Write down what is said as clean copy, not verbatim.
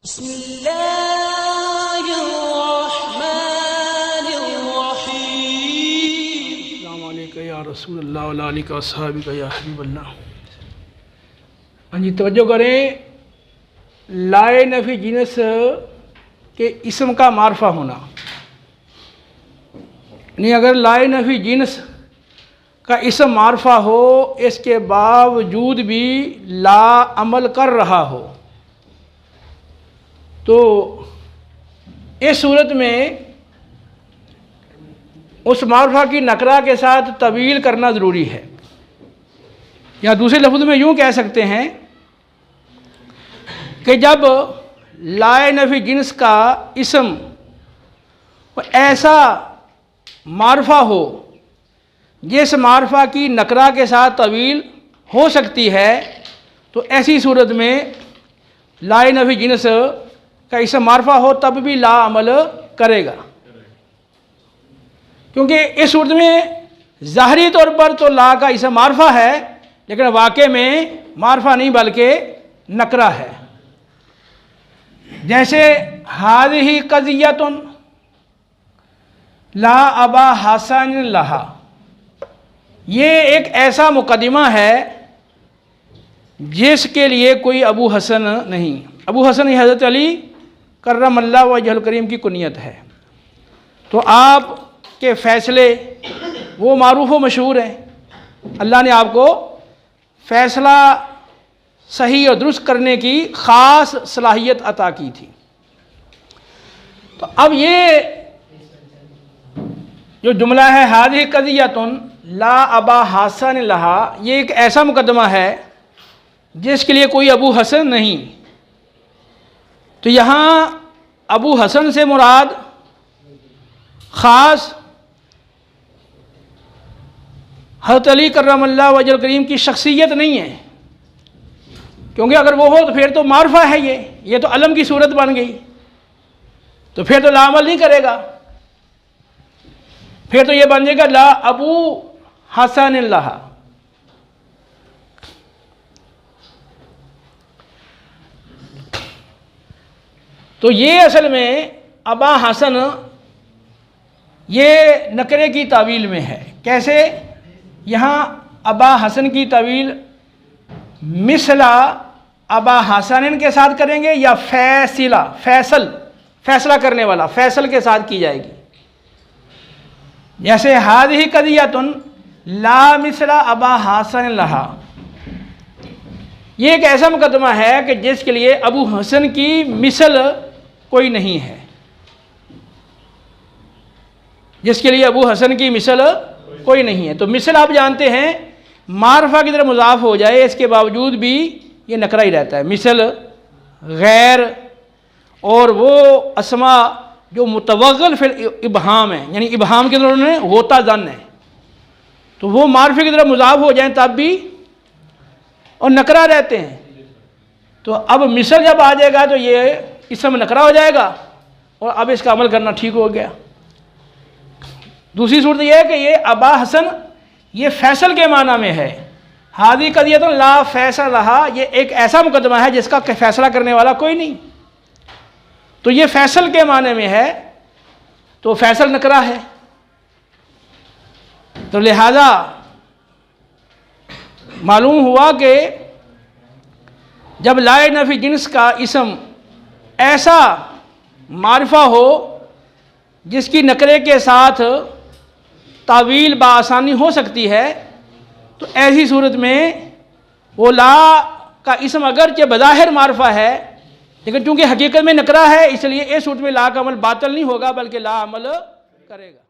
अस्सलाम वालेकुम या रसूलल्लाह व अलैका अस्हाबिका या हबीबल्लाह। हाँ जी, तवज्जो करें, लाए नफ़ी जिनस के इसम का मारफा होना, नहीं अगर लाए नफ़ी जिनस का इसम मारफा हो इसके बावजूद भी ला अमल कर रहा हो तो इस सूरत में उस मारफा की नकरा के साथ तवील करना ज़रूरी है। या दूसरे लफ्ज़ में यूँ कह सकते हैं कि जब लाए नफ़ी जिन्स का इसम ऐसा मारफा हो जिस मारफा की नकरा के साथ तवील हो सकती है तो ऐसी सूरत में लाए नफ़ी जिन्स का इसम मारफा हो तब भी ला अमल करेगा, क्योंकि इस सूरत में ज़ाहरी तौर पर तो ला का इसम मारफा है लेकिन वाक़े में मारफा नहीं बल्कि नकरा है। जैसे हाज़िही क़ज़ियतुन ला अबा हसन लहा, ये एक ऐसा मुकदमा है जिसके लिए कोई अबू हसन नहीं। अबू हसन ही हज़रत अली करमल्लाहु वजहुल करीम की कुनियत है। तो आप के फ़ैसले वो मारूफ़ व मशहूर हैं। अल्लाह ने आपको फ़ैसला सही और दुरुस्त करने की ख़ास सलाहियत अता की थी। तो अब ये जो जुमला है हाज़िही क़ज़ियतुन ला अबा हसन लहा, ये एक ऐसा मुकदमा है जिसके लिए कोई अबू हसन नहीं। तो यहाँ अबू हसन से मुराद ख़ास हज़रत अली करमल्लाहु वजहुल करीम की शख्सियत नहीं है, क्योंकि अगर वो हो तो फिर तो मारफा है, ये तो अलम की सूरत बन गई, तो फिर तो लामल नहीं करेगा, फिर तो ये बन जाएगा ला अबू हसन लहा। तो ये असल में अबा हसन ये नकरे की तावील में है। कैसे? यहाँ अबा हसन की तावील मिसला अबा हसन के साथ करेंगे या फैसला करने वाला फैसल के साथ की जाएगी। जैसे हाज़िही क़ज़ियतुन ला मिसला अबा हसन लहा, ये एक ऐसा मुकदमा है कि जिसके लिए अबू हसन की मिसल कोई नहीं है, जिसके लिए अबू हसन की मिसल कोई नहीं है। तो मिसल आप जानते हैं मारफा की तरह मुज़ाफ हो जाए इसके बावजूद भी ये नकरा ही रहता है। मिसल, गैर और वो अस्मा जो मुतवग़्ग़ल फिर इबहाम है, यानी इबहाम के अंदर उन्होंने गोता जन है, तो वो मारफे की तरह मुज़ाफ हो जाए तब भी और नकरा रहते हैं। तो अब मिसल जब आ जाएगा तो ये इसम नकरा हो जाएगा और अब इसका अमल करना ठीक हो गया। दूसरी सूरत यह है कि ये अबा हसन ये फैसल के माना में है। हाज़िही क़ज़ियतुन ला फैसला लहा, ये एक ऐसा मुकदमा है जिसका फैसला करने वाला कोई नहीं, तो ये फैसल के माने में है, तो फैसल नकरा है। तो लिहाजा मालूम हुआ कि जब लाए नफ़ी जिन्स का इसम ऐसा मारिफा हो जिसकी नकरे के साथ तावील बासानी हो सकती है, तो ऐसी सूरत में वो ला का इसम अगरचे बज़ाहिर मारिफा है लेकिन चूँकि हकीकत में नकरा है, इसलिए इस सूरत में ला का अमल बातिल नहीं होगा बल्कि ला अमल करेगा।